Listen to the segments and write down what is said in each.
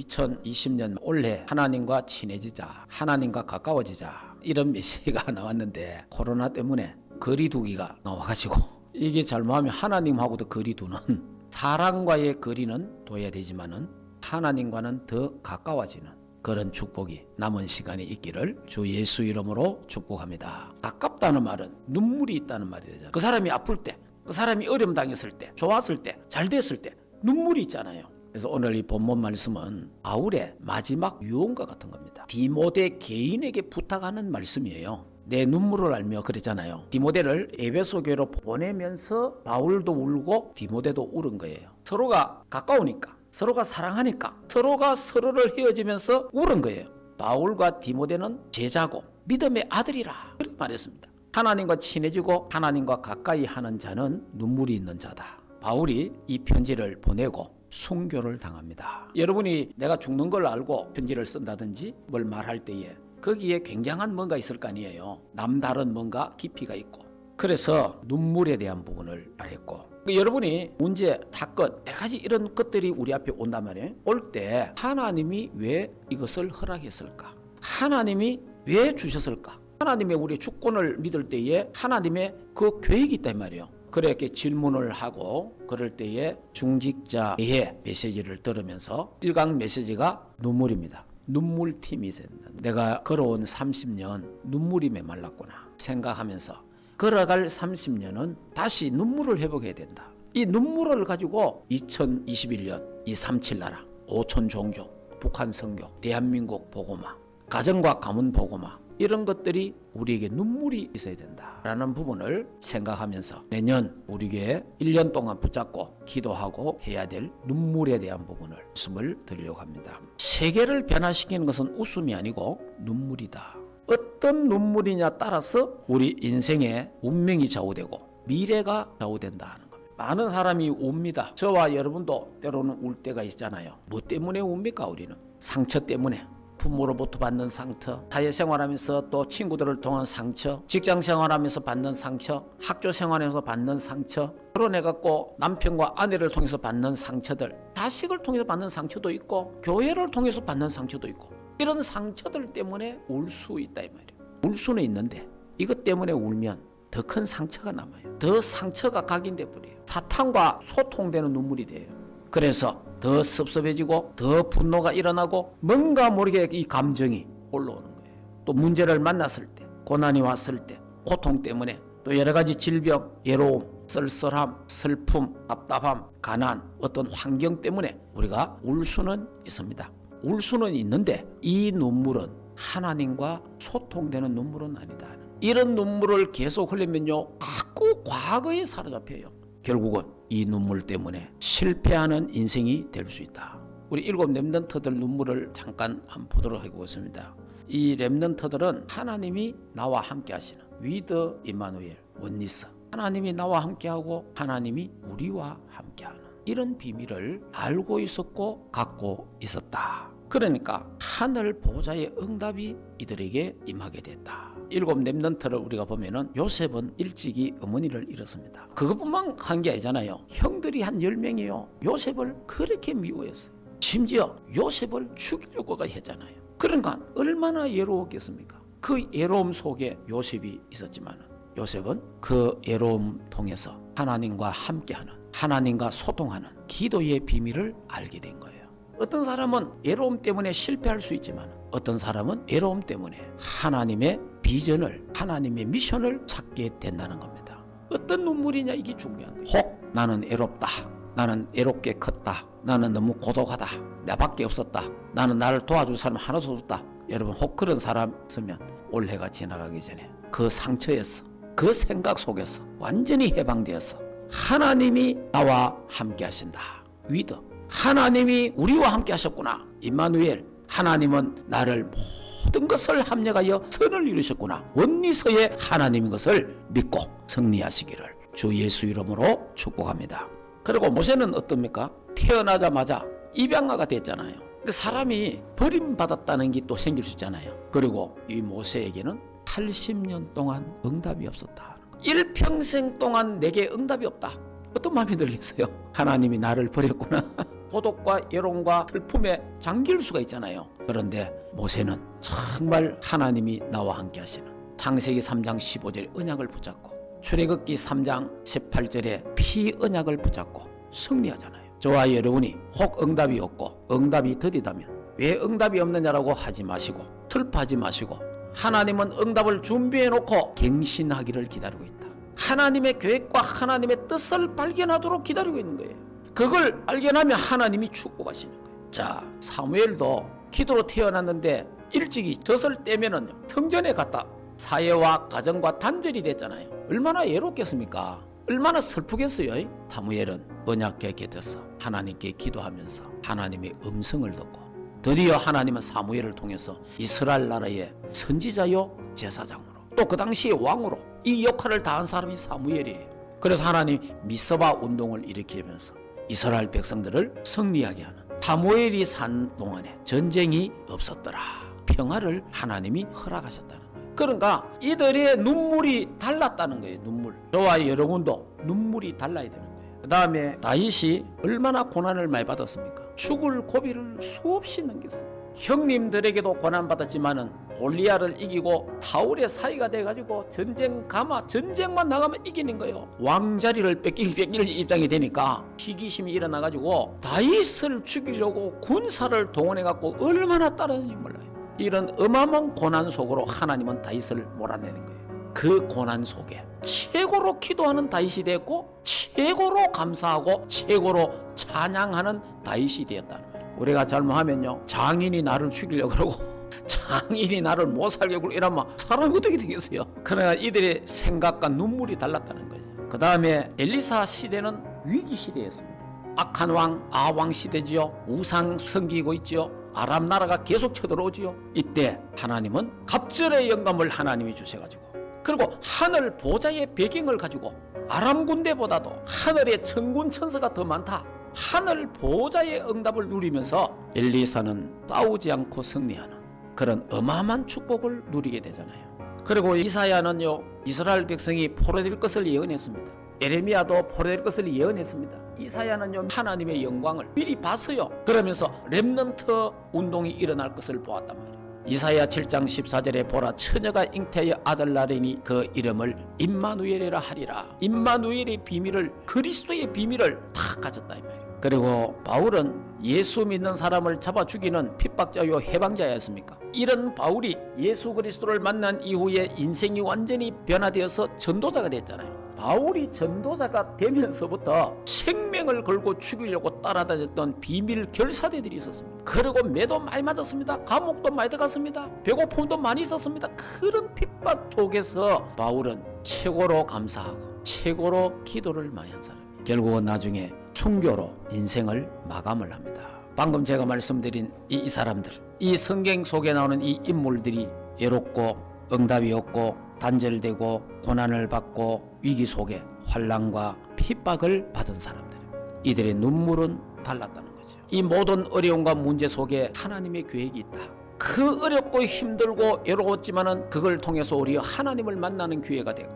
2020년 올해 하나님과 친해지자, 하나님과 가까워지자, 이런 메시지가 나왔는데 코로나 때문에 거리두기가 나와가지고 이게 잘못하면 하나님하고도 거리두는, 사람과의 거리는 둬야 되지만은 하나님과는 더 가까워지는 그런 축복이 남은 시간이 있기를 주 예수 이름으로 축복합니다. 가깝다는 말은 눈물이 있다는 말이 되잖아요. 그 사람이 아플 때, 그 사람이 어려움 당했을 때, 좋았을 때, 잘 됐을 때 눈물이 있잖아요. 그래서 오늘 이 본문 말씀은 바울의 마지막 유언과 같은 겁니다. 디모데 개인에게 부탁하는 말씀이에요. 내 눈물을 알며 그랬잖아요. 디모데를 에베소 교회로 보내면서 바울도 울고 디모데도 울은 거예요. 서로가 가까우니까, 서로가 사랑하니까, 서로가 서로를 헤어지면서 울은 거예요. 바울과 디모데는 제자고 믿음의 아들이라 그렇게 말했습니다. 하나님과 친해지고 하나님과 가까이 하는 자는 눈물이 있는 자다. 바울이 이 편지를 보내고 순교를 당합니다. 여러분이 내가 죽는 걸 알고 편지를 쓴다든지 뭘 말할 때에 거기에 굉장한 뭔가 있을 거 아니에요. 남다른 뭔가 깊이가 있고, 그래서 눈물에 대한 부분을 말했고, 여러분이 문제, 사건, 여러 가지 이런 것들이 우리 앞에 온단 말이에요. 올 때 하나님이 왜 이것을 허락했을까? 하나님이 왜 주셨을까? 하나님의 우리 주권을 믿을 때에 하나님의 그 계획이 있단 말이에요. 그렇게 질문을 하고 그럴 때에 중직자의 메시지를 들으면서 일강 메시지가 눈물입니다. 눈물팀이 된다. 내가 걸어온 30년 눈물이 메말랐구나 생각하면서 걸어갈 30년은 다시 눈물을 회복해야 된다. 이 눈물을 가지고 2021년 237 나라, 5천 종족, 북한 선교, 대한민국 복음화, 가정과 가문 복음화, 이런 것들이 우리에게 눈물이 있어야 된다라는 부분을 생각하면서 내년 우리 교회 1년 동안 붙잡고 기도하고 해야 될 눈물에 대한 부분을 말씀을 드리려고 합니다. 세계를 변화시키는 것은 웃음이 아니고 눈물이다. 어떤 눈물이냐 따라서 우리 인생의 운명이 좌우되고 미래가 좌우된다 하는 겁니다. 많은 사람이 웁니다. 저와 여러분도 때로는 울 때가 있잖아요. 뭐 때문에 웁니까? 우리는 상처 때문에, 부모로부터 받는 상처, 사회생활하면서 또 친구들을 통한 상처, 직장생활하면서 받는 상처, 학교생활에서 받는 상처, 결혼해갖고 남편과 아내를 통해서 받는 상처들, 자식을 통해서 받는 상처도 있고 교회를 통해서 받는 상처도 있고, 이런 상처들 때문에 울 수 있다 이 말이에요. 울 수는 있는데 이것 때문에 울면 더 큰 상처가 남아요. 더 상처가 각인돼 버려요. 사탄과 소통되는 눈물이 돼요. 그래서 더 섭섭해지고 더 분노가 일어나고 뭔가 모르게 이 감정이 올라오는 거예요. 또 문제를 만났을 때, 고난이 왔을 때, 고통 때문에, 또 여러 가지 질병, 외로움, 쓸쓸함, 슬픔, 답답함, 가난, 어떤 환경 때문에 우리가 울 수는 있습니다. 울 수는 있는데 이 눈물은 하나님과 소통되는 눈물은 아니다. 이런 눈물을 계속 흘리면요, 자꾸 과거에 사로잡혀요. 결국은 이 눈물 때문에 실패하는 인생이 될 수 있다. 우리 7 렘넌트들 눈물을 잠깐 한번 보도록 하겠습니다. 이 렘넌트들은 하나님이 나와 함께 하시는 위드 이마누엘 원니스, 하나님이 나와 함께하고 하나님이 우리와 함께하는 이런 비밀을 알고 있었고 갖고 있었다. 그러니까 하늘 보좌의 응답이 이들에게 임하게 됐다. 7 렘넌트를 우리가 보면은 요셉은 일찍이 어머니를 잃었습니다. 그것뿐만 한 게 아니잖아요. 형들이 한 10명이요. 요셉을 그렇게 미워했어요. 심지어 요셉을 죽이려고까지 했잖아요. 그러니까 얼마나 외로웠겠습니까? 그 외로움 속에 요셉이 있었지만 요셉은 그 외로움 통해서 하나님과 함께하는, 하나님과 소통하는 기도의 비밀을 알게 된 거예요. 어떤 사람은 외로움 때문에 실패할 수 있지만 어떤 사람은 외로움 때문에 하나님의 비전을, 하나님의 미션을 찾게 된다는 겁니다. 어떤 눈물이냐, 이게 중요한 거예요. 혹 나는 외롭다, 나는 외롭게 컸다, 나는 너무 고독하다, 나밖에 없었다, 나는 나를 도와줄 사람 하나도 없다. 여러분, 혹 그런 사람 있으면 올해가 지나가기 전에 그 상처에서, 그 생각 속에서 완전히 해방되어서 하나님이 나와 함께 하신다. 위드, 하나님이 우리와 함께 하셨구나. 임마누엘, 하나님은 나를 모든 것을 합력하여 선을 이루셨구나. 원리서의 하나님인 것을 믿고 승리하시기를 주 예수 이름으로 축복합니다. 그리고 모세는 어떻습니까? 태어나자마자 입양아가 됐잖아요. 그 사람이 버림받았다는 게 또 생길 수 있잖아요. 그리고 이 모세에게는 80년 동안 응답이 없었다. 일평생 동안 내게 응답이 없다. 어떤 마음이 들겠어요? 하나님이 나를 버렸구나. 고독과 애로움과 슬픔에 잠길 수가 있잖아요. 그런데 모세는 정말 하나님이 나와 함께 하시는 창세기 3장 15절에 언약을 붙잡고 출애굽기 3장 18절에 피 언약을 붙잡고 승리하잖아요. 저와 여러분이 혹 응답이 없고 응답이 더디다면 왜 응답이 없느냐라고 하지 마시고 슬퍼하지 마시고 하나님은 응답을 준비해 놓고 갱신하기를 기다리고 있다. 하나님의 계획과 하나님의 뜻을 발견하도록 기다리고 있는 거예요. 그걸 발견하면 하나님이 축복하시는 거예요. 자, 사무엘도 기도로 태어났는데 일찍이 젖을 떼면은 성전에 갔다 사회와 가정과 단절이 됐잖아요. 얼마나 외롭겠습니까? 얼마나 슬프겠어요. 사무엘은 언약궤 곁에서 하나님께 기도하면서 하나님의 음성을 듣고 드디어 하나님은 사무엘을 통해서 이스라엘 나라의 선지자요 제사장으로 또 그 당시의 왕으로 이 역할을 다한 사람이 사무엘이에요. 그래서 하나님 미스바 운동을 일으키면서 이스라엘 백성들을 승리하게 하는 사무엘이 산 동안에 전쟁이 없었더라. 평화를 하나님이 허락하셨다는 거예요. 그러니까 이들의 눈물이 달랐다는 거예요. 눈물. 저와 여러분도 눈물이 달라야 되는 거예요. 그 다음에 다윗이 얼마나 고난을 많이 받았습니까? 죽을 고비를 수없이 넘겼어요. 형님들에게도 고난받았지만은 골리앗을 이기고 다울의 사이가 돼가지고 전쟁만 나가면 이기는 거예요. 왕자리를 뺏길 입장이 되니까 희귀심이 일어나가지고 다윗을 죽이려고 군사를 동원해갖고 얼마나 따르는지 몰라요. 이런 어마어마한 고난 속으로 하나님은 다윗을 몰아내는 거예요. 그 고난 속에 최고로 기도하는 다윗이 됐고 최고로 감사하고 최고로 찬양하는 다윗이 되었다는 거예요. 우리가 잘못하면요 장인이 나를 죽이려고 그러고 장인이 나를 못 살게 굴고 이러면 사람이 어떻게 되겠어요? 그러나 이들의 생각과 눈물이 달랐다는 거죠. 그 다음에 엘리사 시대는 위기 시대였습니다. 악한 왕 아왕 시대지요. 우상 섬기고 있지요. 아람 나라가 계속 쳐들어오지요. 이때 하나님은 갑절의 영감을 하나님이 주셔가지고 그리고 하늘 보좌의 배경을 가지고 아람 군대보다도 하늘의 천군 천사가 더 많다. 하늘 보좌의 응답을 누리면서 엘리사는 싸우지 않고 승리하는 그런 어마어마한 축복을 누리게 되잖아요. 그리고 이사야는요 이스라엘 백성이 포로될 것을 예언했습니다. 에레미야도 포로될 것을 예언했습니다. 이사야는요 하나님의 영광을 미리 봤어요. 그러면서 렘넌트 운동이 일어날 것을 보았단 말이에요. 이사야 7장 14절에 보라 처녀가 잉태의 아들 낳으리니 그 이름을 임마누엘이라 하리라. 임마누엘의 비밀을 그리스도의 비밀을 다 가졌다 이 말이에요. 그리고 바울은 예수 믿는 사람을 잡아 죽이는 핍박자요 해방자였습니까? 이런 바울이 예수 그리스도를 만난 이후에 인생이 완전히 변화되어서 전도자가 됐잖아요. 바울이 전도자가 되면서부터 생명을 걸고 죽이려고 따라다녔던 비밀 결사대들이 있었습니다. 그리고 매도 많이 맞았습니다. 감옥도 많이 들어갔습니다. 배고픔도 많이 있었습니다. 그런 핍박 속에서 바울은 최고로 감사하고 최고로 기도를 많이 한 사람이에요. 결국은 나중에 순교로 인생을 마감을 합니다. 방금 제가 말씀드린 이 사람들, 이 성경 속에 나오는 이 인물들이 외롭고 응답이 없고 단절되고 고난을 받고 위기 속에 환난과 핍박을 받은 사람들, 이들의 눈물은 달랐다는 거죠. 이 모든 어려움과 문제 속에 하나님의 계획이 있다. 그 어렵고 힘들고 외로웠지만은 그걸 통해서 우리 하나님을 만나는 기회가 됐고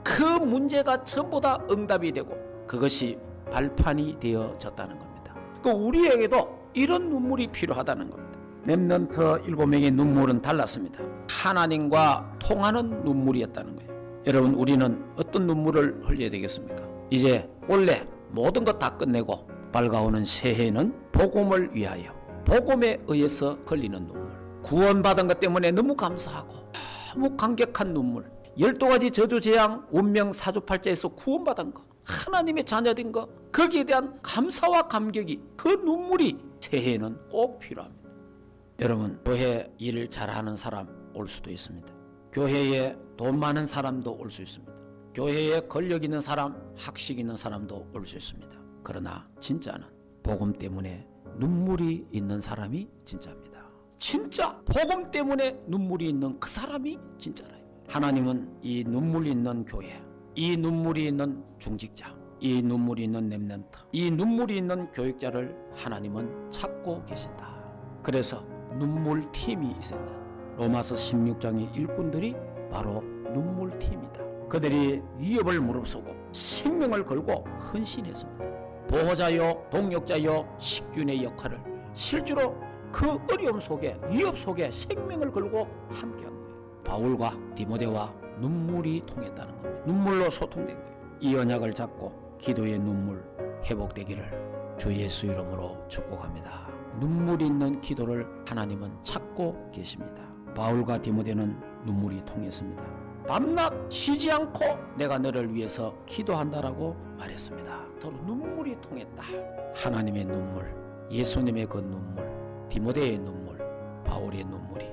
그 문제가 전부 다 응답이 되고 그것이 발판이 되어졌다는 겁니다. 그 우리에게도 이런 눈물이 필요하다는 겁니다. 렘넌트 7명의 눈물은 달랐습니다. 하나님과 통하는 눈물이었다는 거예요. 여러분 우리는 어떤 눈물을 흘려야 되겠습니까? 이제 원래 모든 것 다 끝내고 밝아오는 새해는 복음을 위하여 복음에 의해서 흘리는 눈물, 구원받은 것 때문에 너무 감사하고 너무 감격한 눈물, 12가지 저주 재앙 운명 사주팔자에서 구원받은 것, 하나님의 자녀된 것, 거기에 대한 감사와 감격이 그 눈물이 새해에는 꼭 필요합니다. 여러분 교회 일 잘하는 사람 올 수도 있습니다. 교회에 돈 많은 사람도 올 수 있습니다. 교회에 권력 있는 사람, 학식 있는 사람도 올 수 있습니다. 그러나 진짜는 복음 때문에 눈물이 있는 사람이 진짜입니다. 진짜 복음 때문에 눈물이 있는 그 사람이 진짜라. 하나님은 이 눈물이 있는 교회, 이 눈물이 있는 중직자, 이 눈물이 있는 렘넌트, 이 눈물이 있는 교육자를 하나님은 찾고 계신다. 그래서 눈물팀이 있었다. 로마서 16장의 일꾼들이 바로 눈물팀이다. 그들이 위협을 무릅쓰고 생명을 걸고 헌신했습니다. 보호자요, 동력자요, 식균의 역할을 실제로 그 어려움 속에, 위협 속에 생명을 걸고 함께한 거예요. 바울과 디모데와 눈물이 통했다는 겁니다. 눈물로 소통된 거예요. 이 언약을 잡고 기도의 눈물 회복되기를 주 예수 이름으로 축복합니다. 눈물 있는 기도를 하나님은 찾고 계십니다. 바울과 디모데는 눈물이 통했습니다. 밤낮 쉬지 않고 내가 너를 위해서 기도한다라고 말했습니다. 서로 눈물이 통했다. 하나님의 눈물, 예수님의 그 눈물, 디모데의 눈물, 바울의 눈물이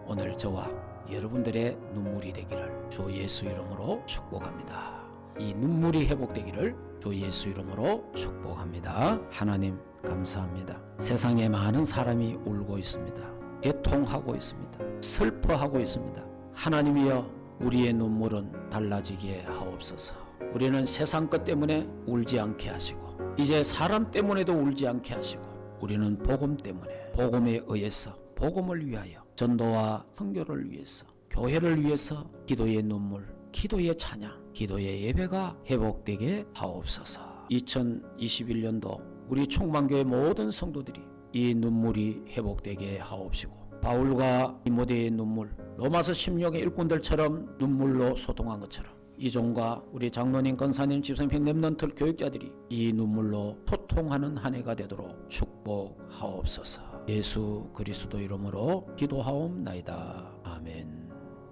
오늘 저와 여러분들의 눈물이 되기를 주 예수 이름으로 축복합니다. 이 눈물이 회복되기를 주 예수 이름으로 축복합니다. 하나님 감사합니다. 세상에 많은 사람이 울고 있습니다. 애통하고 있습니다. 슬퍼하고 있습니다. 하나님이여 우리의 눈물은 달라지게 하옵소서. 우리는 세상 것 때문에 울지 않게 하시고 이제 사람 때문에도 울지 않게 하시고 우리는 복음 때문에 복음에 의해서 복음을 위하여 전도와 선교를 위해서 교회를 위해서 기도의 눈물, 기도의 찬양, 기도의 예배가 회복되게 하옵소서. 2021년도 우리 충만교회 모든 성도들이 이 눈물이 회복되게 하옵시고 바울과 디모데의 눈물, 로마서 16의 일꾼들처럼 눈물로 소통한 것처럼 이종과 우리 장로님, 권사님, 집사님, 렘넌트 교육자들이 이 눈물로 소통하는 한 해가 되도록 축복하옵소서. 예수 그리스도 이름으로 기도하옵나이다. 아멘.